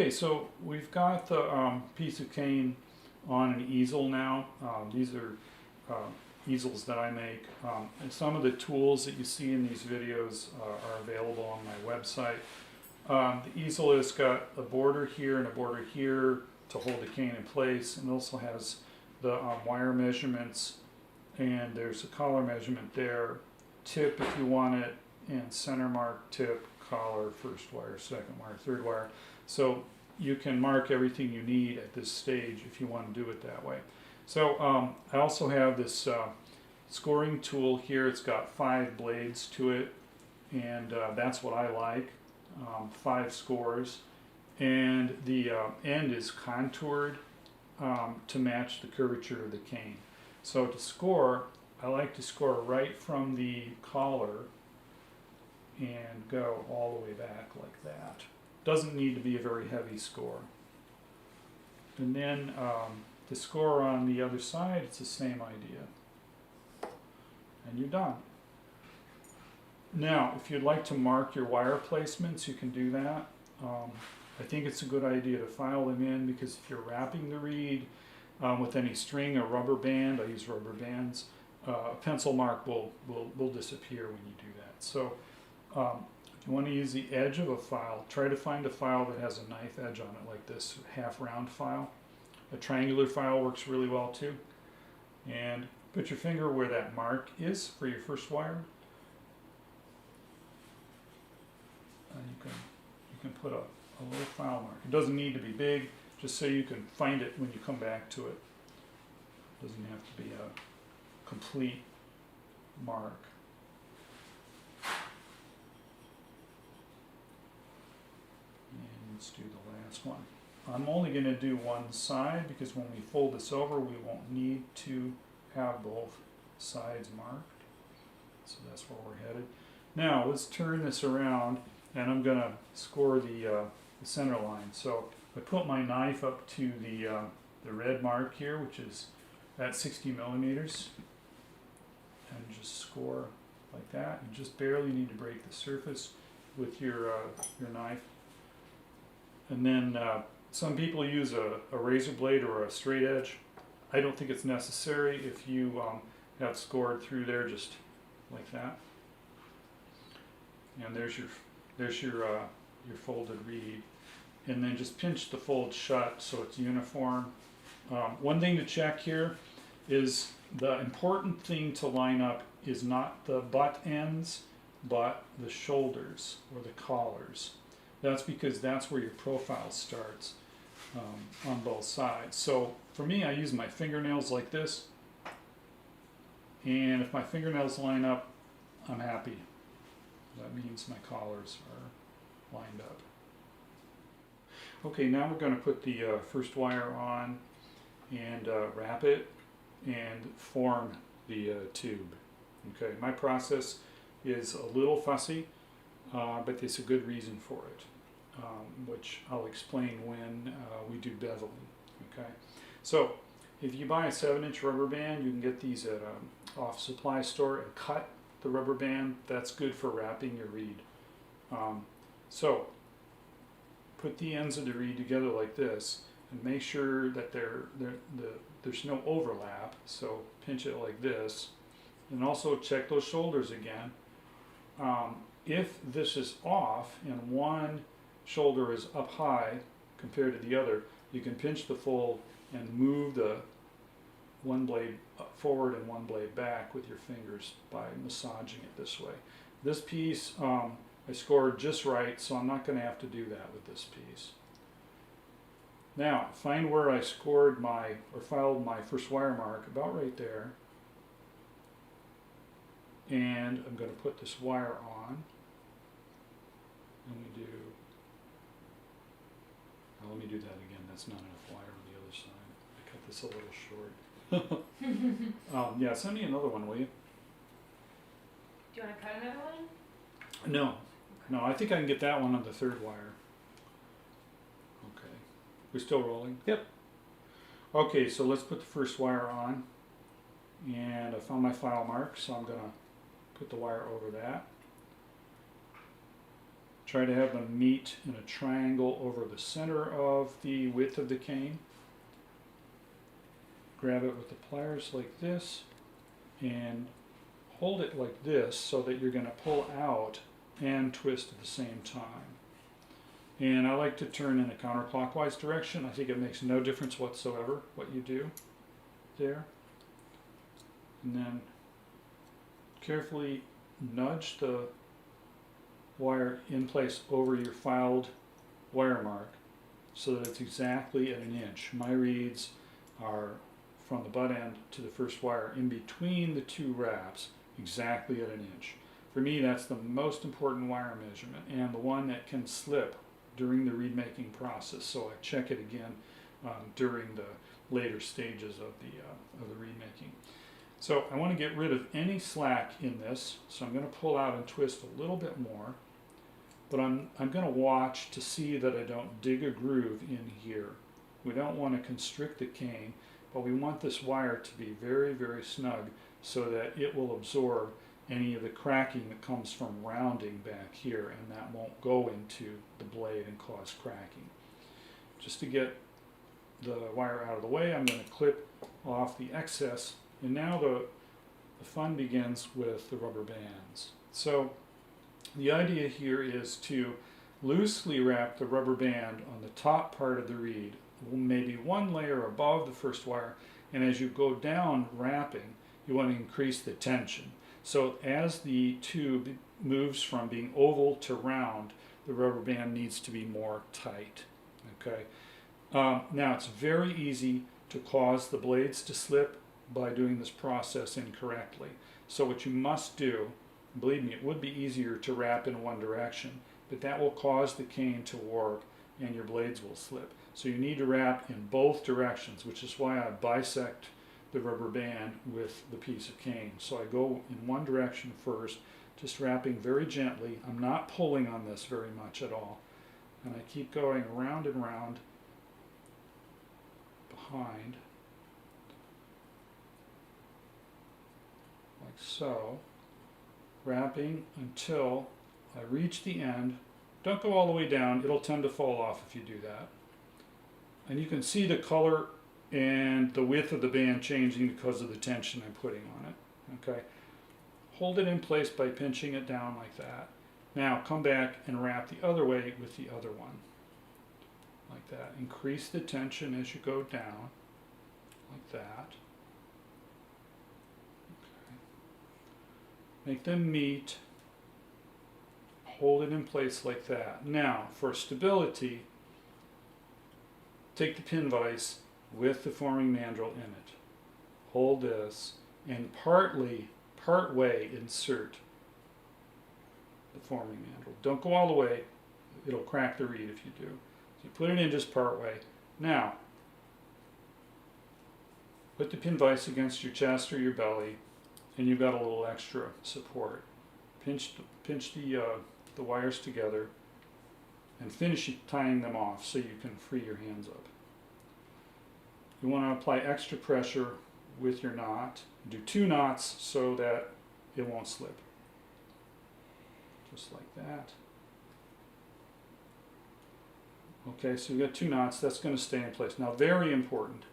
Okay, so we've got the piece of cane on an easel now. These are easels that I make. And some of the tools that you see in these videos are available on my website. The easel has got a border here and a border here to hold the cane in place, and also has the wire measurements, and there's a collar measurement there, tip if you want it, and center mark, tip, collar, first wire, second wire, third wire. So you can mark everything you need at this stage if you want to do it that way. So I also have this scoring tool here. It's got 5 blades to it, and that's what I like, 5 scores. And the end is contoured to match the curvature of the cane. So to score, I like to score right from the collar and go all the way back like that. Doesn't need to be a very heavy score. And then the score on the other side, it's the same idea. And you're done. Now, if you'd like to mark your wire placements, you can do that. I think it's a good idea to file them in, because if you're wrapping the reed with any string or rubber band, I use rubber bands, a pencil mark will disappear when you do that. So if you want to use the edge of a file, try to find a file that has a knife edge on it, like this half round file. A triangular file works really well too. And put your finger where that mark is for your first wire. And you can put a little file mark. It doesn't need to be big, just so you can find it when you come back to it. It doesn't have to be a complete mark. And let's do the last one. I'm only going to do one side, because when we fold this over, we won't need to have both sides marked. So that's where we're headed. Now let's turn this around, and I'm going to score the center line. So I put my knife up to the red mark here, which is at 60 millimeters, and just score like that. You just barely need to break the surface with your knife. And then some people use a razor blade or a straight edge. I don't think it's necessary if you have scored through there just like that. And there's your folded reed. And then just pinch the fold shut so it's uniform. One thing to check here is the important thing to line up is not the butt ends, but the shoulders or the collars. That's because that's where your profile starts on both sides. So for me, I use my fingernails like this, and if my fingernails line up, I'm happy. That means my collars are lined up. Okay, now we're going to put the first wire on and wrap it and form the tube. Okay, my process is a little fussy, but there's a good reason for it, which I'll explain when we do beveling. Okay, so if you buy a 7-inch rubber band, you can get these at an off supply store and cut the rubber band. That's good for wrapping your reed. So put the ends of the reed together like this, and make sure that there's no overlap. So pinch it like this, and also check those shoulders again. If this is off and one shoulder is up high compared to the other, you can pinch the fold and move the one blade forward and one blade back with your fingers by massaging it this way. This piece I scored just right, so I'm not going to have to do that with this piece. Now find where I scored or filed my first wire mark, about right there. And I'm going to put this wire on. Let me do that again. That's not enough wire on the other side. I cut this a little short. Yeah, send me another one, will you? Do you want to cut another one? No. No, I think I can get that one on the third wire. Okay. We're still rolling? Yep. Okay, so let's put the first wire on. And I found my file mark, so I'm going to put the wire over that. Try to have them meet in a triangle over the center of the width of the cane. Grab it with the pliers like this and hold it like this so that you're going to pull out and twist at the same time. And I like to turn in a counterclockwise direction. I think it makes no difference whatsoever what you do there. And then carefully nudge the wire in place over your filed wire mark so that it's exactly at 1 inch. My reads are from the butt end to the first wire in between the 2 wraps, exactly at 1 inch. For me, that's the most important wire measurement and the one that can slip during the reed making process. So I check it again during the later stages of the reed making. So I want to get rid of any slack in this, so I'm going to pull out and twist a little bit more, but I'm going to watch to see that I don't dig a groove in here. We don't want to constrict the cane, but we want this wire to be very, very snug so that it will absorb any of the cracking that comes from rounding back here, and that won't go into the blade and cause cracking. Just to get the wire out of the way, I'm going to clip off the excess. And now the fun begins with the rubber bands. So the idea here is to loosely wrap the rubber band on the top part of the reed, maybe 1 layer above the first wire, and as you go down wrapping, you want to increase the tension. So as the tube moves from being oval to round, the rubber band needs to be more tight. Okay. Now it's very easy to cause the blades to slip by doing this process incorrectly. So what you must do, believe me, it would be easier to wrap in one direction, but that will cause the cane to warp and your blades will slip. So you need to wrap in both directions, which is why I bisect the rubber band with the piece of cane. So I go in one direction first, just wrapping very gently. I'm not pulling on this very much at all. And I keep going round and round behind, like so, wrapping until I reach the end. Don't go all the way down, it'll tend to fall off if you do that. And you can see the color and the width of the band changing because of the tension I'm putting on it. Okay, hold it in place by pinching it down like that. Now come back and wrap the other way with the other one, like that. Increase the tension as you go down, like that. Okay. Make them meet. Hold it in place like that. Now, for stability, take the pin vise with the forming mandrel in it. Hold this and part way insert the forming mandrel. Don't go all the way, it'll crack the reed if you do. So you put it in just part way. Now, put the pin vise against your chest or your belly, and you've got a little extra support. Pinch the wires together and finish tying them off so you can free your hands up. You want to apply extra pressure with your knot. Do 2 knots so that it won't slip. Just like that. Okay, so you've got 2 knots. That's going to stay in place. Now, very important,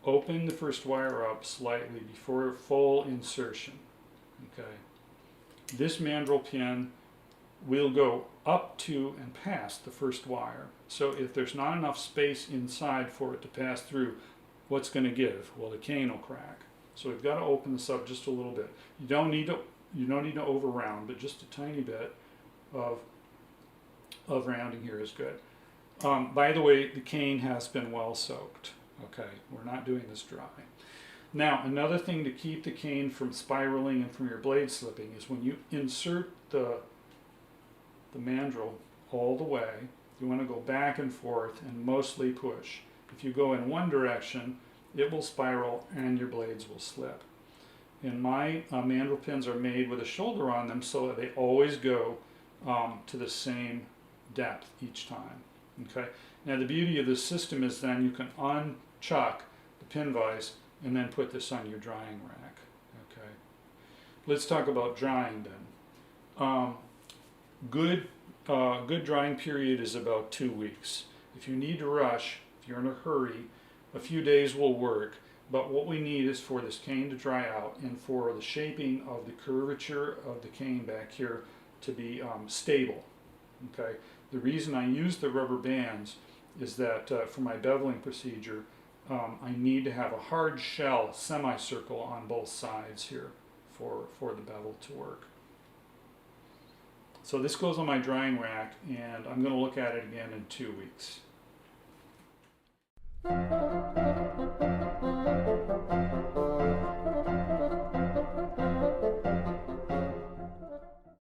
open the first wire up slightly before full insertion. Okay. This mandrel pin will go up to and past the first wire. So if there's not enough space inside for it to pass through, what's going to give? Well, the cane will crack. So we've got to open this up just a little bit. You don't need to over round, but just a tiny bit of rounding here is good. By the way, the cane has been well soaked. Okay, we're not doing this dry. Now, another thing to keep the cane from spiraling and from your blade slipping is when you insert the mandrel all the way, you want to go back and forth and mostly push. If you go in one direction, it will spiral and your blades will slip. And my mandrel pins are made with a shoulder on them so that they always go to the same depth each time. Okay. Now the beauty of this system is then you can unchuck the pin vise and then put this on your drying rack. Okay. Let's talk about drying then. Good a good drying period is about 2 weeks. If you need to rush, if you're in a hurry, a few days will work. But what we need is for this cane to dry out and for the shaping of the curvature of the cane back here to be stable. Okay. The reason I use the rubber bands is that for my beveling procedure, I need to have a hard shell semicircle on both sides here for the bevel to work. So this goes on my drying rack, and I'm going to look at it again in 2 weeks.